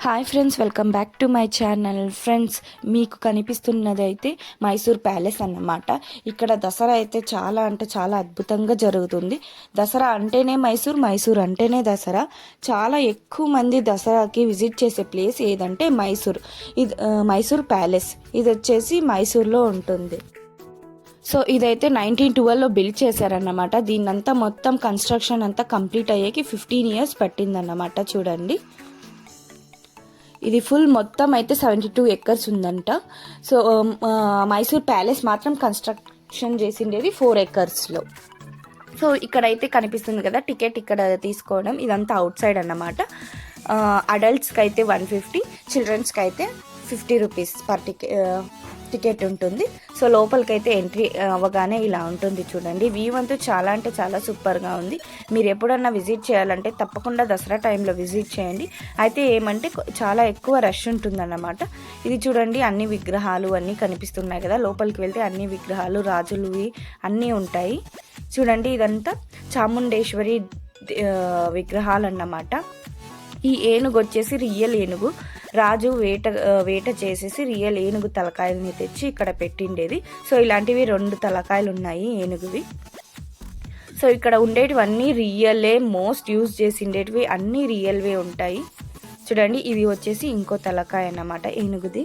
Hi friends, welcome back to my channel. Friends, మీకు కనిపిస్తున్నది అయితే మైసూర్ ప్యాలెస్ అన్నమాట. ఇక్కడ దసరా అయితే చాలా అంటే చాలా అద్భుతంగా జరుగుతుంది. దసరా అంటేనే మైసూర్, మైసూర్ అంటేనే దసరా. చాలా ఎక్కువ మంది దసరాకి విజిట్ చేసే ప్లేస్ ఏదంటే మైసూర్. ఇది మైసూర్ ప్యాలెస్. ఇది వచ్చేసి మైసూర్లో ఉంటుంది. సో ఇదైతే 1912లో బిల్డ్ చేశారన్నమాట. దీన్నంతా మొత్తం కన్స్ట్రక్షన్ అంతా కంప్లీట్ అయ్యేకి 15 years పట్టిందన్నమాట. చూడండి, ఇది ఫుల్ మొత్తం అయితే 72 acres ఉందంట. సో మైసూర్ ప్యాలెస్ మాత్రం కన్స్ట్రక్షన్ చేసిండేది 4 acresలో. సో ఇక్కడైతే కనిపిస్తుంది కదా టికెట్, ఇక్కడ తీసుకోవడం. ఇదంతా అవుట్ సైడ్ అన్నమాట. అడల్ట్స్కి అయితే 150, చిల్డ్రన్స్కి అయితే 50 rupees పర్ టికెట్ ఉంటుంది. సో లోపలికైతే ఎంట్రీ అవ్వగానే ఇలా ఉంటుంది. చూడండి, వ్యూ అంతా చాలా అంటే చాలా సూపర్గా ఉంది. మీరు ఎప్పుడన్నా విజిట్ చేయాలంటే తప్పకుండా దసరా టైంలో విజిట్ చేయండి. అయితే ఏమంటే చాలా ఎక్కువ రష్ ఉంటుందన్నమాట. ఇది చూడండి, అన్ని విగ్రహాలు అన్నీ కనిపిస్తున్నాయి కదా. లోపలికి వెళ్తే అన్ని విగ్రహాలు, రాజులువి అన్నీ ఉంటాయి. చూడండి, ఇదంతా చాముండేశ్వరి విగ్రహాలు అన్నమాట. ఈ ఏనుగు వచ్చేసి రియల్ ఏనుగు. రాజు వేట చేసేసి రియల్ ఏనుగు తలకాయలని తెచ్చి ఇక్కడ పెట్టిండేది. సో ఇలాంటివి 2 తలకాయలు ఉన్నాయి ఏనుగువి. సో ఇక్కడ ఉండేటివన్నీ రియలే, మోస్ట్ యూజ్ చేసిండేటివి అన్నీ రియల్వే ఉంటాయి. చూడండి, ఇది వచ్చేసి ఇంకో తలకాయ అన్నమాట ఏనుగుది.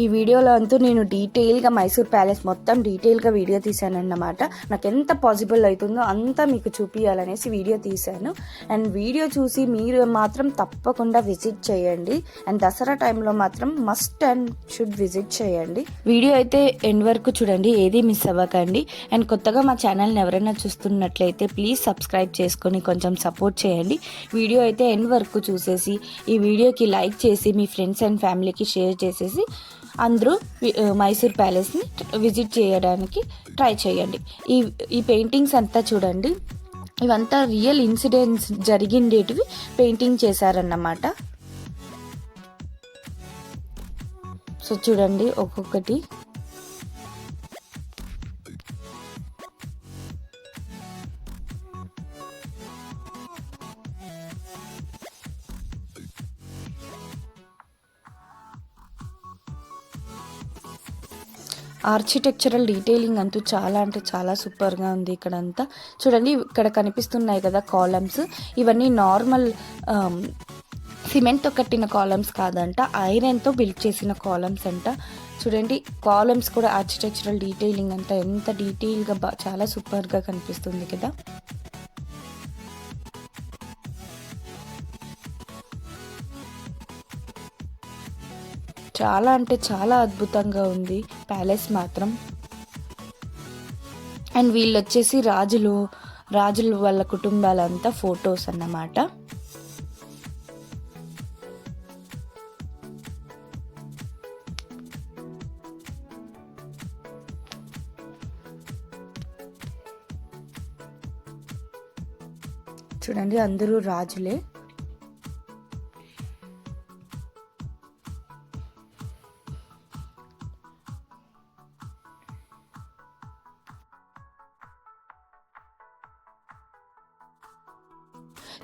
ఈ వీడియోలో అంతా నేను డీటెయిల్గా మైసూర్ ప్యాలెస్ మొత్తం డీటెయిల్గా వీడియో తీశానన్నమాట. నాకు ఎంత పాసిబుల్ అవుతుందో అంతా మీకు చూపించాలనేసి వీడియో తీశాను. అండ్ వీడియో చూసి మీరు మాత్రం తప్పకుండా విజిట్ చేయండి. అండ్ దసరా టైంలో మాత్రం మస్ట్ అండ్ షుడ్ విజిట్ చేయండి. వీడియో అయితే ఎండ్ వరకు చూడండి, ఏది మిస్ అవ్వకండి. అండ్ కొత్తగా మా ఛానల్ని ఎవరైనా చూస్తున్నట్లయితే ప్లీజ్ సబ్స్క్రైబ్ చేసుకొని కొంచెం సపోర్ట్ చేయండి. వీడియో అయితే ఎండ్ వరకు చూసేసి ఈ వీడియోకి లైక్ చేసి మీ ఫ్రెండ్స్ అండ్ ఫ్యామిలీకి షేర్ చేసేసి అందరూ మైసూర్ ప్యాలెస్ని విజిట్ చేయడానికి ట్రై చేయండి. ఈ పెయింటింగ్స్ అంతా చూడండి, ఇవంతా రియల్ ఇన్సిడెంట్స్ జరిగిండేటివి పెయింటింగ్ చేశారన్నమాట. సో చూడండి ఒక్కొక్కటి. ఆర్కిటెక్చరల్ డీటెయిలింగ్ అంటూ చాలా అంటే చాలా సూపర్గా ఉంది. ఇక్కడంతా చూడండి, ఇక్కడ కనిపిస్తున్నాయి కదా కాలమ్స్. ఇవన్నీ నార్మల్ సిమెంట్తో కట్టిన కాలమ్స్ కాదంట, ఐరన్తో బిల్డ్ చేసిన కాలమ్స్ అంట. చూడండి, కాలమ్స్ కూడా ఆర్కిటెక్చరల్ డీటెయిలింగ్ అంతా ఎంత డీటెయిల్గా చాలా సూపర్గా కనిపిస్తుంది కదా. చాలా అంటే చాలా అద్భుతంగా ఉంది ప్యాలెస్ మాత్రం. అండ్ వీళ్ళు వచ్చేసి రాజులు వాళ్ళ కుటుంబాలంతా ఫొటోస్ అన్నమాట. చూడండి, అందరూ రాజులే.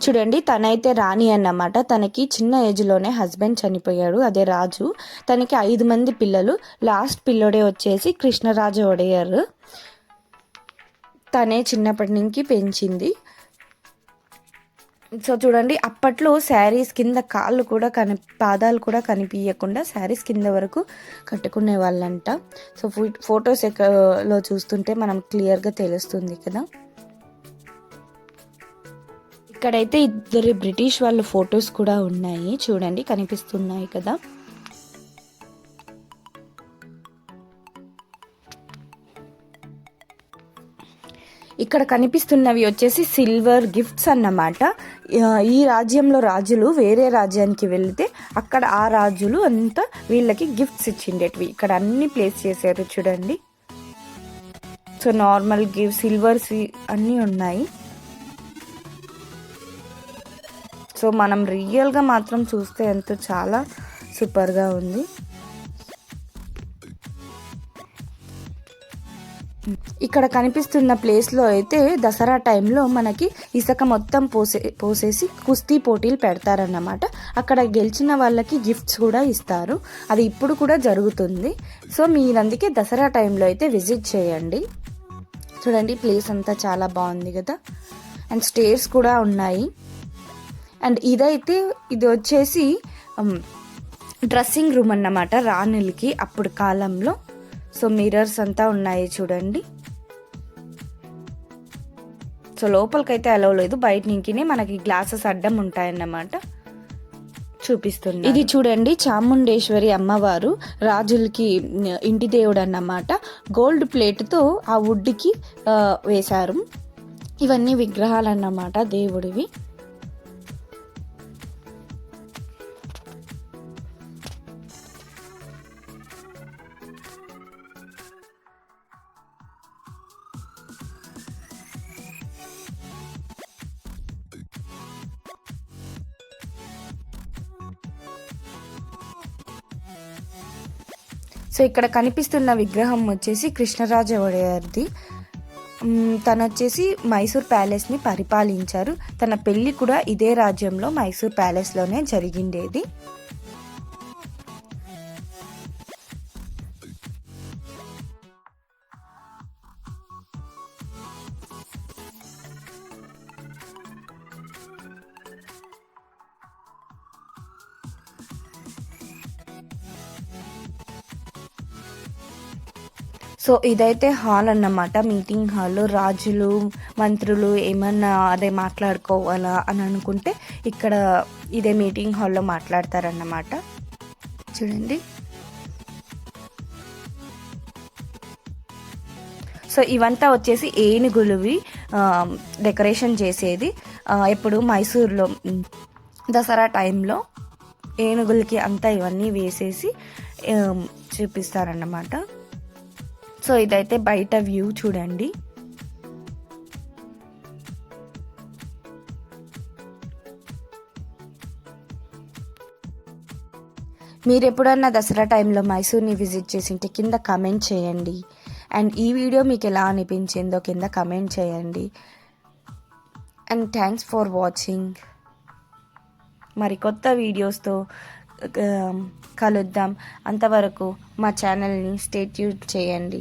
చూడండి, తనైతే రాణి అన్నమాట. తనకి చిన్న ఏజ్లోనే హస్బెండ్ చనిపోయాడు, అదే రాజు. తనకి 5 మంది పిల్లలు. లాస్ట్ పిల్లోడే వచ్చేసి కృష్ణరాజ ఒడేయర్. తనే చిన్నప్పటి నుంచి పెంచింది. సో చూడండి, అప్పట్లో శారీస్ కింద కాళ్ళు కూడా పాదాలు కూడా కనిపించకుండా శారీస్ కింద వరకు కట్టుకునే వాళ్ళంట. సో ఫొటోస్ లో చూస్తుంటే మనం క్లియర్గా తెలుస్తుంది కదా. ఇక్కడైతే 2 బ్రిటిష్ వాళ్ళ ఫొటోస్ కూడా ఉన్నాయి. చూడండి, కనిపిస్తున్నాయి కదా. ఇక్కడ కనిపిస్తున్నవి వచ్చేసి సిల్వర్ గిఫ్ట్స్ అన్నమాట. ఈ రాజ్యంలో రాజులు వేరే రాజ్యానికి వెళితే అక్కడ ఆ రాజులు అంతా వీళ్ళకి గిఫ్ట్స్ ఇచ్చిండేటివి. ఇక్కడ అన్ని ప్లేస్ చేశారు చూడండి. సో నార్మల్ సిల్వర్స్ అన్నీ ఉన్నాయి. సో మనం రియల్గా మాత్రం చూస్తే ఎంతో చాలా సూపర్గా ఉంది. ఇక్కడ కనిపిస్తున్న ప్లేస్లో అయితే దసరా టైంలో మనకి ఇసుక మొత్తం పోసేసి కుస్తీ పోటీలు పెడతారన్నమాట. అక్కడ గెలిచిన వాళ్ళకి గిఫ్ట్స్ కూడా ఇస్తారు. అది ఇప్పుడు కూడా జరుగుతుంది. సో మీరు అందుకే దసరా టైంలో అయితే విజిట్ చేయండి. చూడండి ప్లేస్ అంతా చాలా బాగుంది కదా. అండ్ స్టేర్స్ కూడా ఉన్నాయి. అండ్ ఇది వచ్చేసి డ్రెస్సింగ్ రూమ్ అన్నమాట రాణులకి అప్పుడు కాలంలో. సో మిర్రర్స్ అంతా ఉన్నాయి చూడండి. సో లోపలికైతే అలౌ లేదు, బయట నుంచినే మనకి గ్లాసెస్ అడ్డం ఉంటాయన్నమాట. చూపిస్తుంది. ఇది చూడండి చాముండేశ్వరి అమ్మవారు, రాజులకి ఇంటి దేవుడు అన్నమాట. గోల్డ్ ప్లేట్తో ఆ వుడ్కి వేశారు. ఇవన్నీ విగ్రహాలు అన్నమాట దేవుడివి. సో ఇక్కడ కనిపిస్తున్న విగ్రహం వచ్చేసి కృష్ణరాజ ఒడేయర్ది. తను వచ్చేసి మైసూర్ ప్యాలెస్ని పరిపాలించారు. తన పెళ్లి కూడా ఇదే రాజ్యంలో మైసూర్ ప్యాలెస్లోనే జరిగిండేది. సో ఇదైతే హాల్ అన్నమాట, మీటింగ్ హాల్. రాజులు మంత్రులు ఏమన్నా అదే మాట్లాడుకోవాలా అని అనుకుంటే ఇక్కడ ఇదే మీటింగ్ హాల్లో మాట్లాడతారన్నమాట. చూడండి. సో ఇవంతా వచ్చేసి ఏనుగులువి డెకరేషన్ చేసేది. ఎప్పుడు మైసూర్లో దసరా టైంలో ఏనుగులకి అంతా ఇవన్నీ వేసేసి చూపిస్తారన్నమాట. సో ఇదైతే బయట వ్యూ చూడండి. మీరు ఎప్పుడన్నా దసరా టైంలో మైసూర్ని విజిట్ చేసింటే కింద కమెంట్ చేయండి. అండ్ ఈ వీడియో మీకు ఎలా అనిపించిందో కింద కమెంట్ చేయండి. And thanks for watching. మరి కొత్త వీడియోస్తో కలుద్దాం. అంతవరకు మా ఛానల్ని స్టే ట్యూన్ చేయండి.